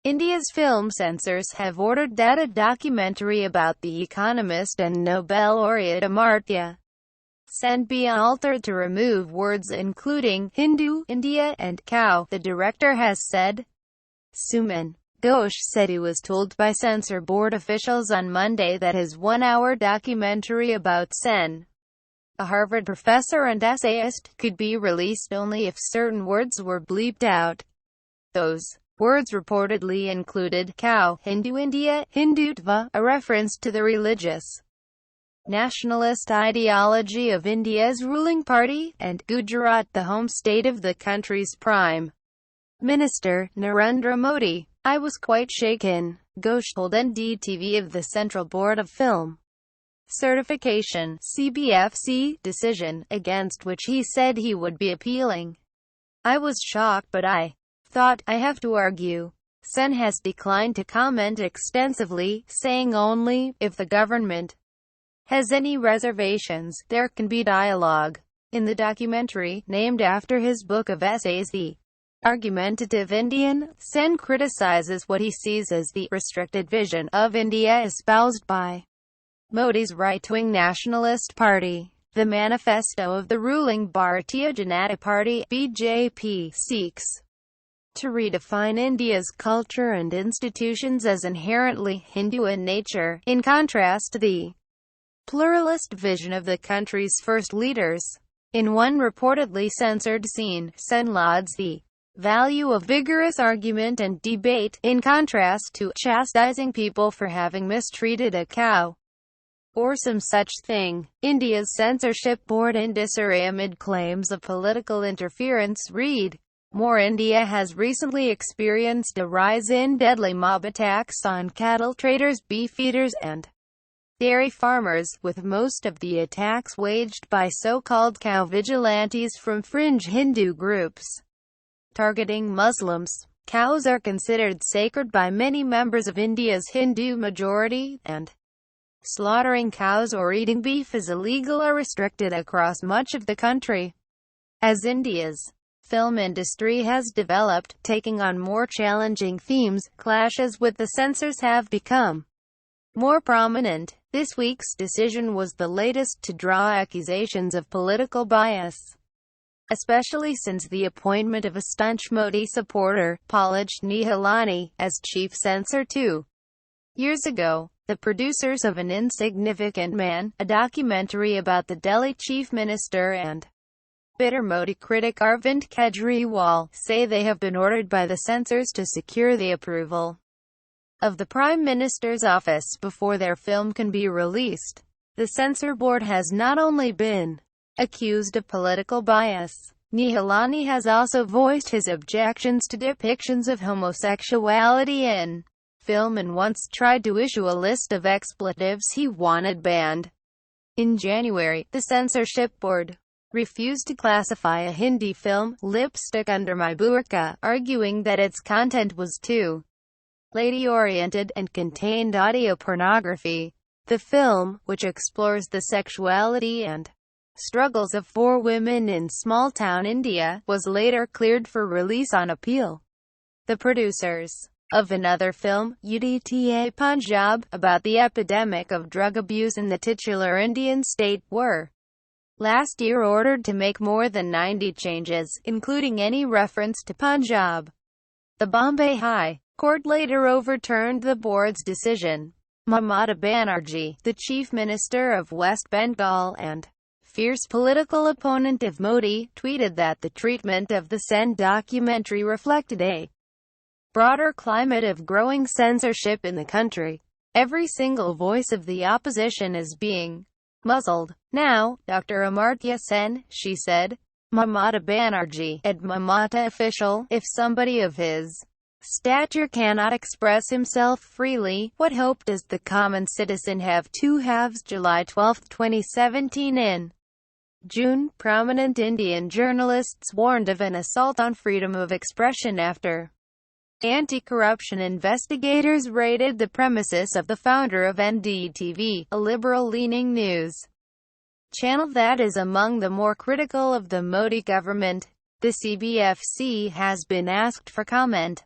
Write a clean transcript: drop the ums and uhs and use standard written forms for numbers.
India's film censors have ordered that a documentary about the economist and Nobel laureate Amartya Sen be altered to remove words including Hindu, India, and cow, the director has said. Suman Ghosh said he was told by censor board officials on Monday that his one-hour documentary about Sen, a Harvard professor and essayist, could be released only if certain words were bleeped out. Those words reportedly included cow, Hindu India, Hindutva, a reference to the religious nationalist ideology of India's ruling party, and Gujarat, the home state of the country's Prime Minister, Narendra Modi. I was quite shaken, Ghosh told NDTV of the Central Board of Film Certification (CBFC) decision, against which he said he would be appealing. I was shocked, but I thought, I have to argue. Sen has declined to comment extensively, saying only, if the government has any reservations, there can be dialogue. In the documentary, named after his book of essays The Argumentative Indian, Sen criticizes what he sees as the restricted vision of India espoused by Modi's right-wing nationalist party. The manifesto of the ruling Bharatiya Janata Party (BJP) seeks to redefine India's culture and institutions as inherently Hindu in nature, in contrast to the pluralist vision of the country's first leaders. In one reportedly censored scene, Sen lauds the value of vigorous argument and debate, in contrast to chastising people for having mistreated a cow or some such thing. India's censorship board in disarray amid claims of political interference. Read more. India has recently experienced a rise in deadly mob attacks on cattle traders, beefeaters, and dairy farmers, with most of the attacks waged by so-called cow vigilantes from fringe Hindu groups targeting Muslims. Cows are considered sacred by many members of India's Hindu majority, and slaughtering cows or eating beef is illegal or restricted across much of the country. As India's film industry has developed, taking on more challenging themes, clashes with the censors have become more prominent. This week's decision was the latest to draw accusations of political bias, especially since the appointment of a staunch Modi supporter, Palaj Nihalani, as chief censor 2 years ago. The producers of An Insignificant Man, a documentary about the Delhi chief minister and bitter Modi critic Arvind Kejriwal, say they have been ordered by the censors to secure the approval of the Prime Minister's office before their film can be released. The censor board has not only been accused of political bias, Nihalani has also voiced his objections to depictions of homosexuality in film and once tried to issue a list of expletives he wanted banned. In January, the censorship board refused to classify a Hindi film, Lipstick Under My Burqa, arguing that its content was too lady-oriented and contained audio pornography. The film, which explores the sexuality and struggles of 4 women in small-town India, was later cleared for release on appeal. The producers of another film, Udta Punjab, about the epidemic of drug abuse in the titular Indian state, were last year ordered to make more than 90 changes, including any reference to Punjab. The Bombay High Court later overturned the board's decision. Mamata Banerjee, the chief minister of West Bengal and fierce political opponent of Modi, tweeted that the treatment of the Sen documentary reflected a broader climate of growing censorship in the country. Every single voice of the opposition is being muzzled now. Dr. Amartya Sen, she said. Mamata Banerjee, a Mamata official, if somebody of his stature cannot express himself freely, what hope does the common citizen have? 2 halves. July 12, 2017. In June, prominent Indian journalists warned of an assault on freedom of expression after anti-corruption investigators raided the premises of the founder of NDTV, a liberal-leaning news channel that is among the more critical of the Modi government. The CBFC has been asked for comment